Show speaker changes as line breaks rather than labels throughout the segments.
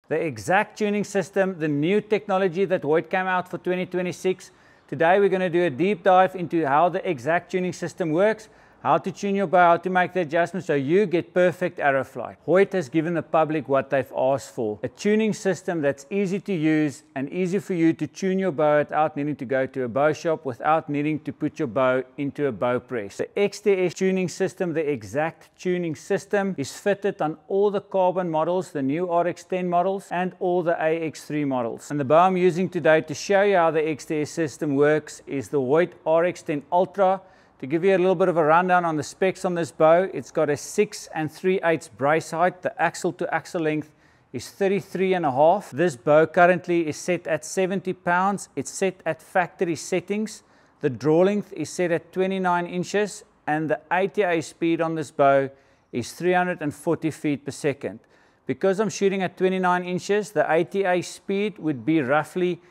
The Exact tuning system, the new technology that Hoyt came out for 2026. Today we're going to do a deep dive into how the Exact tuning system works, how to tune your bow, how to make the adjustments so you get perfect arrow flight. Hoyt has given the public what they've asked for. A tuning system that's easy to use and easy for you to tune your bow without needing to go to a bow shop, without needing to put your bow into a bow press. The XTS tuning system, the Exact tuning system, is fitted on all the carbon models, the new RX10 models and all the AX3 models. And the bow I'm using today to show you how the XTS system works is the Hoyt RX10 Ultra. To give you a little bit of a rundown on the specs on this bow, it's got a 6 3/8 brace height. The axle to axle length is 33.5. This bow currently is set at 70 pounds. It's set at factory settings. The draw length is set at 29 inches and the ATA speed on this bow is 340 feet per second. Because I'm shooting at 29 inches, the ATA speed would be roughly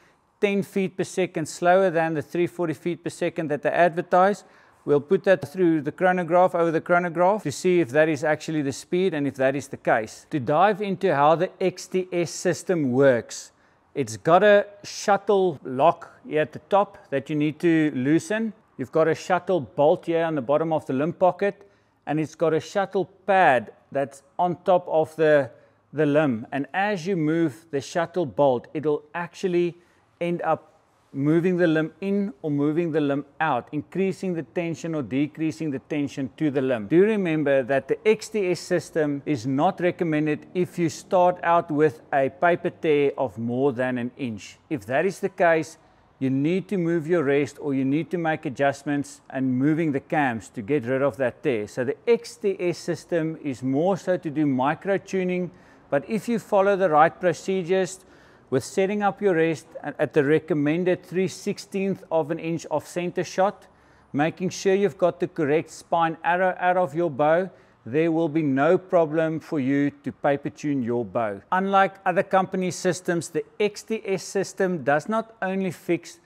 10 feet per second slower than the 340 feet per second that they advertise. We'll put that through the chronograph, over the chronograph, to see if that is actually the speed and if that is the case. To dive into how the XTS system works, it's got a shuttle lock here at the top that you need to loosen. You've got a shuttle bolt here on the bottom of the limb pocket, and it's got a shuttle pad that's on top of the limb. And as you move the shuttle bolt, it'll actually end up moving the limb in or moving the limb out, increasing the tension or decreasing the tension to the limb. Do remember that the XTS system is not recommended if you start out with a paper tear of more than an inch. If that is the case, you need to move your rest or you need to make adjustments and moving the cams to get rid of that tear. So the XTS system is more so to do micro tuning, but if you follow the right procedures with setting up your rest at the recommended 3/16 of an inch off center shot, making sure you've got the correct spine arrow out of your bow, there will be no problem for you to paper tune your bow. Unlike other company systems, the XTS system does not only fix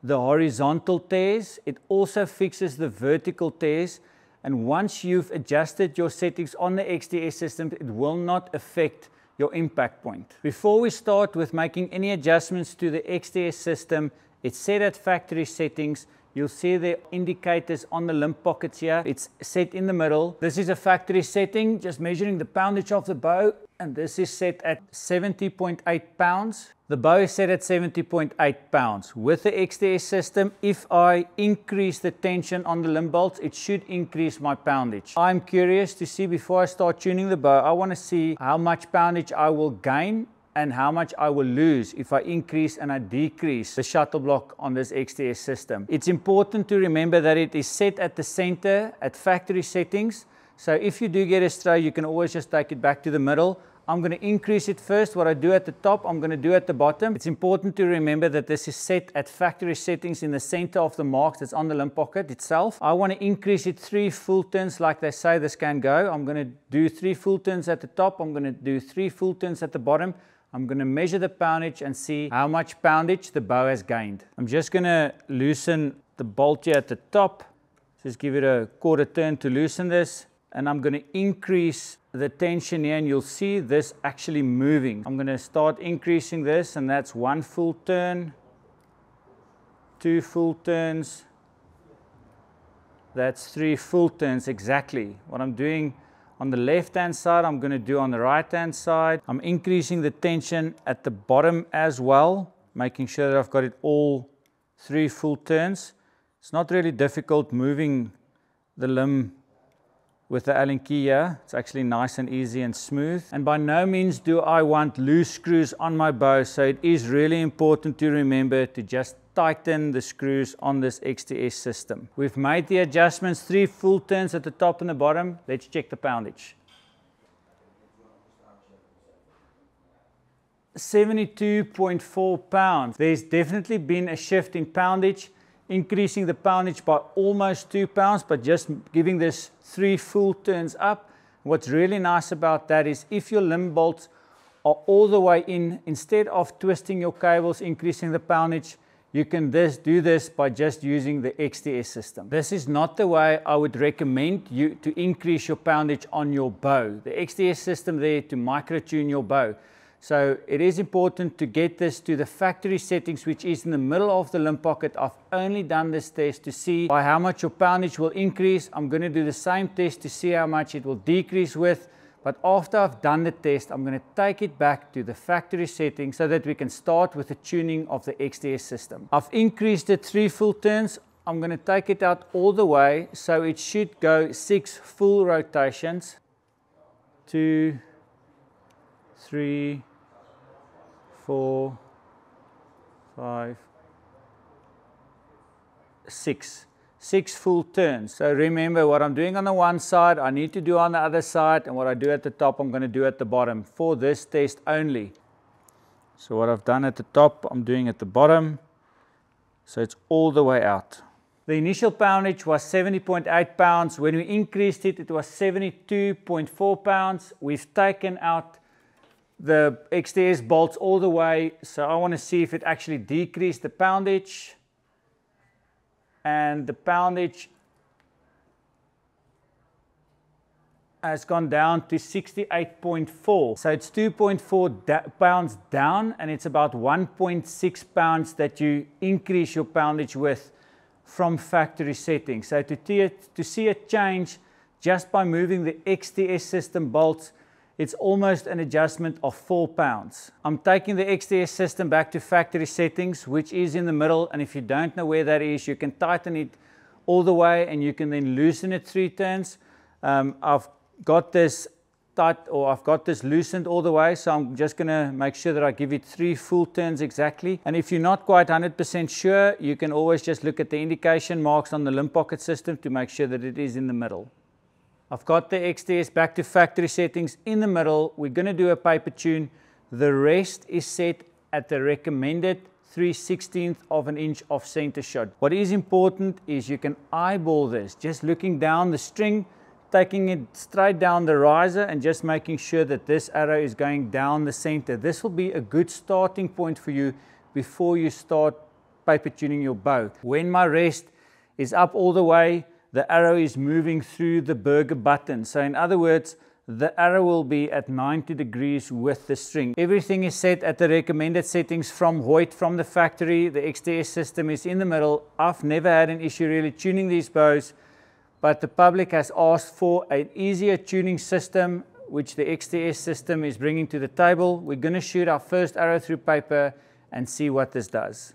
the horizontal tears, it also fixes the vertical tears. And once you've adjusted your settings on the XTS system, it will not affect your impact point. Before we start with making any adjustments to the XTS system, it's set at factory settings. You'll see the indicators on the limb pockets here. It's set in the middle. This is a factory setting, just measuring the poundage of the bow, and this is set at 70.8 pounds. The bow is set at 70.8 pounds. With the XTS system, if I increase the tension on the limb bolts, it should increase my poundage. I'm curious to see, before I start tuning the bow, I want to see how much poundage I will gain and how much I will lose if I increase and I decrease the shuttle block on this XTS system. It's important to remember that it is set at the center at factory settings. So if you do get a stray, you can always just take it back to the middle. I'm going to increase it first. What I do at the top, I'm going to do at the bottom. It's important to remember that this is set at factory settings in the center of the marks that's on the limb pocket itself. I want to increase it 3 full turns like they say this can go. I'm going to do 3 full turns at the top. I'm going to do 3 full turns at the bottom. I'm going to measure the poundage and see how much poundage the bow has gained. I'm just going to loosen the bolt here at the top. Just give it a quarter turn to loosen this. And I'm going to increase the tension here, and you'll see this actually moving. I'm going to start increasing this, and that's 1 full turn, 2 full turns, that's 3 full turns exactly. What I'm doing on the left hand side, I'm going to do on the right hand side. I'm increasing the tension at the bottom as well, making sure that I've got it all 3 full turns. It's not really difficult moving the limb with the Allen key here. It's actually nice and easy and smooth. And by no means do I want loose screws on my bow, so it is really important to remember to just tighten the screws on this XTS system. We've made the adjustments, 3 full turns at the top and the bottom. Let's check the poundage. 72.4 pounds. There's definitely been a shift in poundage, increasing the poundage by almost 2 pounds, but just giving this 3 full turns up. What's really nice about that is if your limb bolts are all the way in, instead of twisting your cables, increasing the poundage, you can do this by just using the XTS system. This is not the way I would recommend you to increase your poundage on your bow. The XTS system there to micro tune your bow. So it is important to get this to the factory settings, which is in the middle of the limb pocket. I've only done this test to see by how much your poundage will increase. I'm going to do the same test to see how much it will decrease with. But after I've done the test, I'm going to take it back to the factory settings so that we can start with the tuning of the XDS system. I've increased it 3 full turns. I'm going to take it out all the way, so it should go 6 full rotations. 2, 3, 4, 5, 6. 6 full turns. So remember, what I'm doing on the one side, I need to do on the other side, and what I do at the top, I'm going to do at the bottom for this test only. So what I've done at the top, I'm doing at the bottom, so it's all the way out. The initial poundage was 70.8 pounds. When we increased it, it was 72.4 pounds. We've taken out the XDS bolts all the way, so I want to see if it actually decreased the poundage. And the poundage has gone down to 68.4. So it's 2.4 pounds down, and it's about 1.6 pounds that you increase your poundage with from factory settings. So to see a change just by moving the XDS system bolts, it's almost an adjustment of 4 pounds. I'm taking the XDS system back to factory settings, which is in the middle, and if you don't know where that is, you can tighten it all the way and you can then loosen it 3 turns. I've got this tight, or I've got this loosened all the way, so I'm just going to make sure that I give it 3 full turns exactly. And if you're not quite 100% sure, you can always just look at the indication marks on the limb pocket system to make sure that it is in the middle. I've got the XDS back to factory settings in the middle. We're going to do a paper tune. The rest is set at the recommended 3/16 of an inch of center shot. What is important is you can eyeball this, just looking down the string, taking it straight down the riser and just making sure that this arrow is going down the center. This will be a good starting point for you before you start paper tuning your bow. When my rest is up all the way, the arrow is moving through the burger button. So in other words, the arrow will be at 90 degrees with the string. Everything is set at the recommended settings from Hoyt, from the factory. The XDS system is in the middle. I've never had an issue really tuning these bows, but the public has asked for an easier tuning system, which the XDS system is bringing to the table. We're going to shoot our first arrow through paper and see what this does.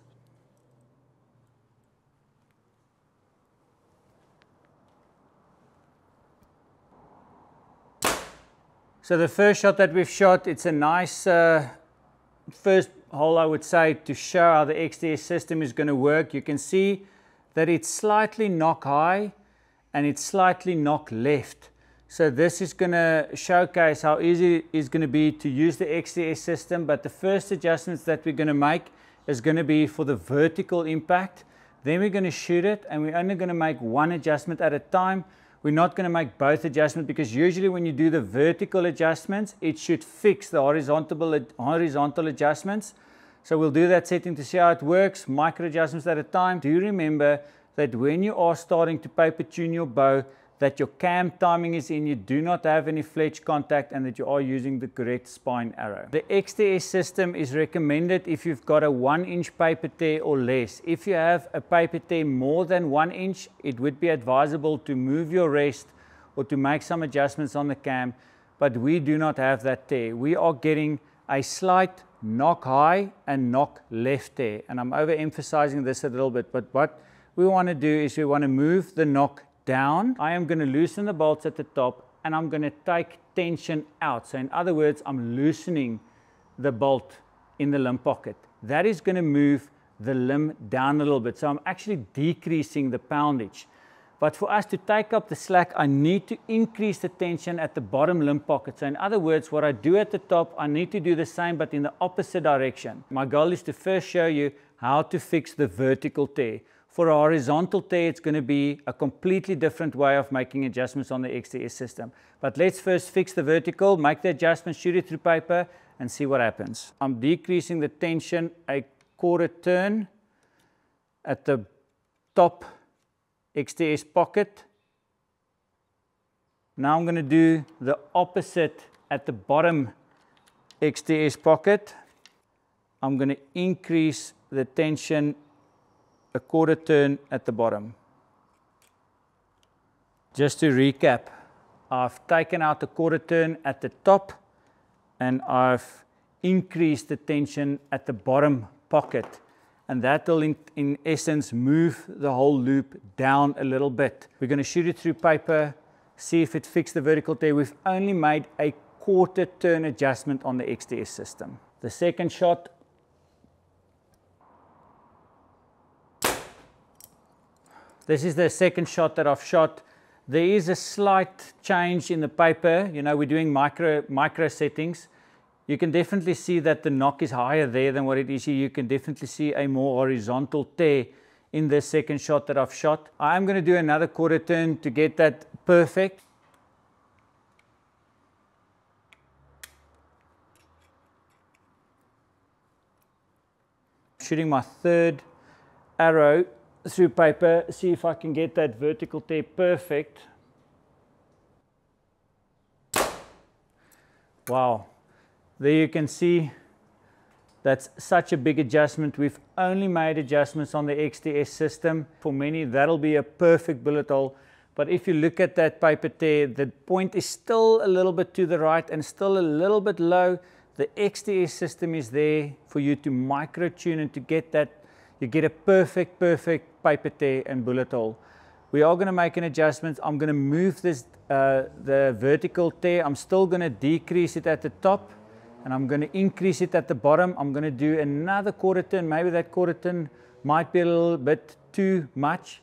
So the first shot that we've shot, it's a nice first hole, I would say, to show how the XDS system is going to work. You can see that it's slightly knock high and it's slightly knock left. So this is going to showcase how easy it is going to be to use the XDS system. But the first adjustments that we're going to make is going to be for the vertical impact. Then we're going to shoot it, and we're only going to make one adjustment at a time. We're not going to make both adjustments, because usually when you do the vertical adjustments, it should fix the horizontal adjustments. So we'll do that setting to see how it works, micro adjustments at a time. Do remember that when you are starting to paper tune your bow, that your cam timing is in, you do not have any fletch contact, and that you are using the correct spine arrow. The XDS system is recommended if you've got a 1-inch paper tear or less. If you have a paper tear more than 1 inch, it would be advisable to move your rest or to make some adjustments on the cam, but we do not have that tear. We are getting a slight knock high and knock left tear, and I'm overemphasizing this a little bit, but what we want to do is we want to move the knock down. I am going to loosen the bolts at the top, and I'm going to take tension out. So in other words, I'm loosening the bolt in the limb pocket. That is going to move the limb down a little bit. So I'm actually decreasing the poundage. But for us to take up the slack, I need to increase the tension at the bottom limb pocket. So in other words, what I do at the top, I need to do the same, but in the opposite direction. My goal is to first show you how to fix the vertical tear. For a horizontal tear, it's going to be a completely different way of making adjustments on the XDS system. But let's first fix the vertical, make the adjustment, shoot it through paper, and see what happens. I'm decreasing the tension a 1/4 turn at the top XDS pocket. Now I'm going to do the opposite at the bottom XTS pocket. I'm going to increase the tension a quarter turn at the bottom. Just to recap, I've taken out a quarter turn at the top and I've increased the tension at the bottom pocket, and that will in essence move the whole loop down a little bit. We're going to shoot it through paper, see if it fixed the vertical tear. We've only made a quarter turn adjustment on the XTS system. The second shot, this is the second shot that I've shot. There is a slight change in the paper. You know, we're doing micro settings. You can definitely see that the knock is higher there than what it is here. You can definitely see a more horizontal tear in this second shot that I've shot. I'm going to do another quarter turn to get that perfect. Shooting my third arrow through paper, see if I can get that vertical tear perfect. Wow. There you can see that's such a big adjustment. We've only made adjustments on the XTS system. For many, that'll be a perfect bullet hole. But if you look at that paper tear, the point is still a little bit to the right and still a little bit low. The XTS system is there for you to micro tune and to get that, you get a perfect paper tear and bullet hole. We are going to make an adjustment. I'm going to move this, the vertical tear. I'm still going to decrease it at the top. And I'm going to increase it at the bottom. I'm going to do another quarter turn. Maybe that quarter turn might be a little bit too much.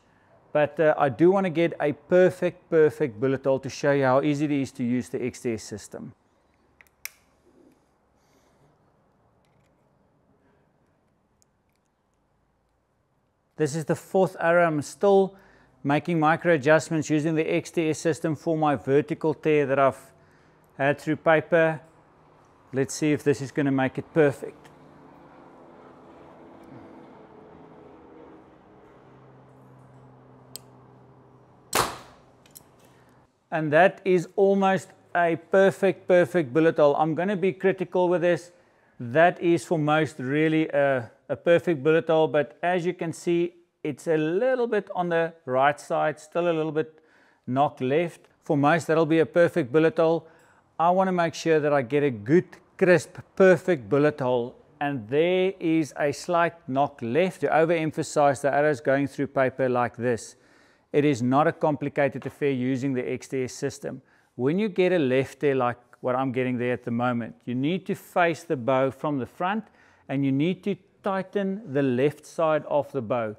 But I do want to get a perfect bullet hole to show you how easy it is to use the XTS system. This is the fourth arrow. I'm still making micro adjustments using the XTS system for my vertical tear that I've had through paper. Let's see if this is going to make it perfect. And that is almost a perfect bullet hole. I'm going to be critical with this. That is for most really a perfect bullet hole, but as you can see, it's a little bit on the right side, still a little bit knock left. For most, that'll be a perfect bullet hole. I want to make sure that I get a good, crisp, perfect bullet hole, and there is a slight knock left. To overemphasize the arrows going through paper like this, it is not a complicated affair using the XTS system. When you get a left there like what I'm getting there at the moment, you need to face the bow from the front and you need to tighten the left side of the bow.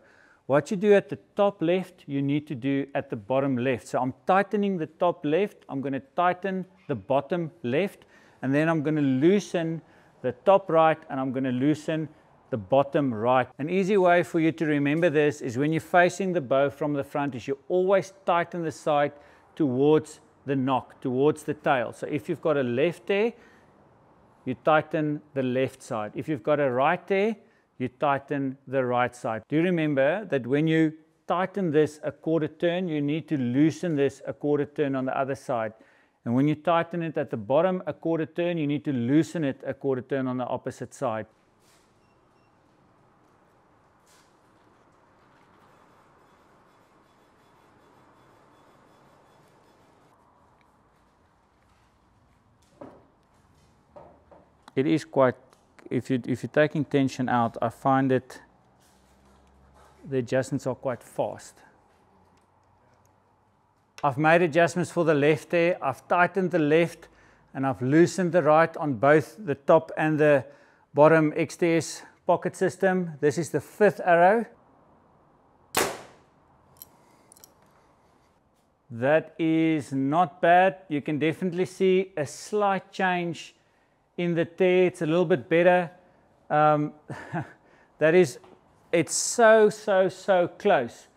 What you do at the top left, you need to do at the bottom left. So I'm tightening the top left, I'm going to tighten the bottom left, and then I'm going to loosen the top right and I'm going to loosen the bottom right. An easy way for you to remember this is when you're facing the bow from the front is you always tighten the side towards the knock, towards the tail. So if you've got a left there, you tighten the left side. If you've got a right there, you tighten the right side. Do remember that when you tighten this a quarter turn, you need to loosen this a quarter turn on the other side. And when you tighten it at the bottom a quarter turn, you need to loosen it a quarter turn on the opposite side. It is quite, if you're taking tension out, I find that the adjustments are quite fast. I've made adjustments for the left there. I've tightened the left and I've loosened the right on both the top and the bottom XTS pocket system. This is the fifth arrow. That is not bad. You can definitely see a slight change in the tear. It's a little bit better. It's so close.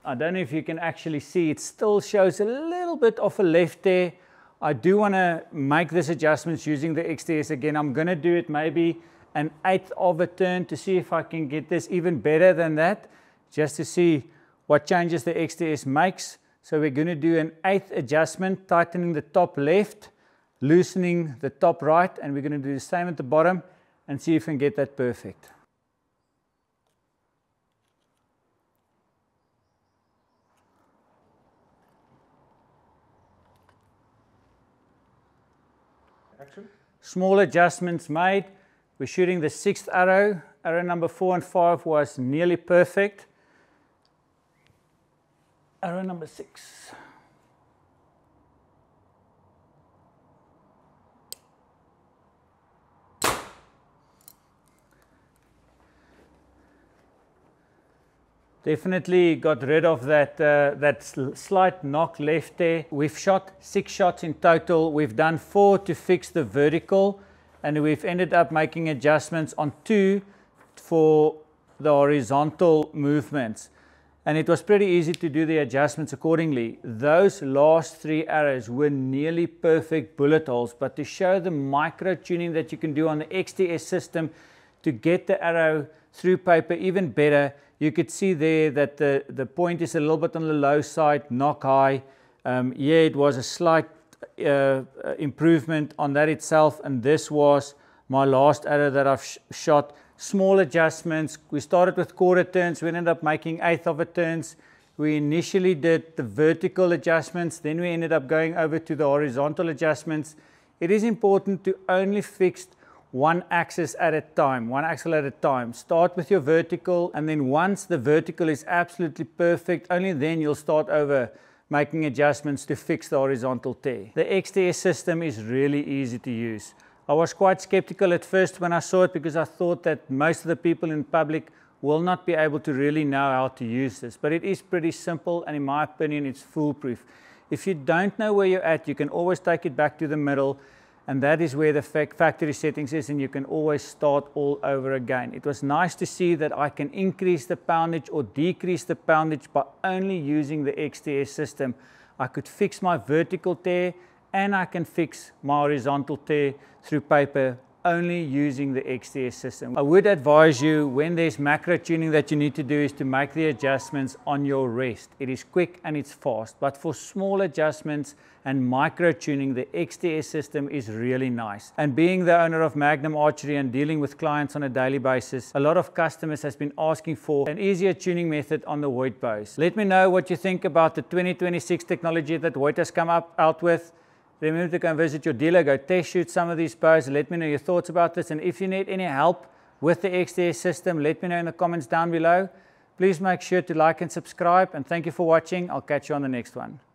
I don't know if you can actually see, it still shows a little bit of a left there. I do want to make this adjustments using the XTS again. I'm going to do it maybe an 1/8 of a turn to see if I can get this even better than that, just to see what changes the XTS makes. So we're going to do an 1/8 adjustment, tightening the top left, loosening the top right, and we're going to do the same at the bottom and see if we can get that perfect.
Action.
Small adjustments made. We're shooting the 6th arrow. Arrow number 4 and 5 was nearly perfect. Arrow number 6. Definitely got rid of that slight knock left there. We've shot 6 shots in total. We've done 4 to fix the vertical, and we've ended up making adjustments on 2 for the horizontal movements. And it was pretty easy to do the adjustments accordingly. Those last 3 arrows were nearly perfect bullet holes, but to show the micro tuning that you can do on the XTS system to get the arrow through paper even better, you could see there that the point is a little bit on the low side, knock high. Yeah, it was a slight improvement on that itself, and this was my last arrow that I've shot. Small adjustments. We started with quarter turns. We ended up making 1/8 of a turns. We initially did the vertical adjustments, then we ended up going over to the horizontal adjustments. It is important to only fix one axis at a time, one axle at a time. Start with your vertical, and then once the vertical is absolutely perfect, only then you'll start over making adjustments to fix the horizontal tear. The XTS system is really easy to use. I was quite skeptical at first when I saw it, because I thought that most of the people in public will not be able to really know how to use this, but it is pretty simple, and in my opinion it's foolproof. If you don't know where you're at, you can always take it back to the middle, and that is where the factory settings is, and you can always start all over again. It was nice to see that I can increase the poundage or decrease the poundage by only using the XTS system. I could fix my vertical tear, and I can fix my horizontal tear through paper only using the XTS system. I would advise you, when there's macro tuning that you need to do, is to make the adjustments on your rest. It is quick and it's fast, but for small adjustments and micro tuning, the XTS system is really nice. And being the owner of Magnum Archery and dealing with clients on a daily basis, a lot of customers has been asking for an easier tuning method on the Hoyt bows. Let me know what you think about the 2026 technology that Hoyt has come out with. Remember to go and visit your dealer, go test shoot some of these bows, let me know your thoughts about this, and if you need any help with the XTS system, let me know in the comments down below. Please make sure to like and subscribe, and thank you for watching. I'll catch you on the next one.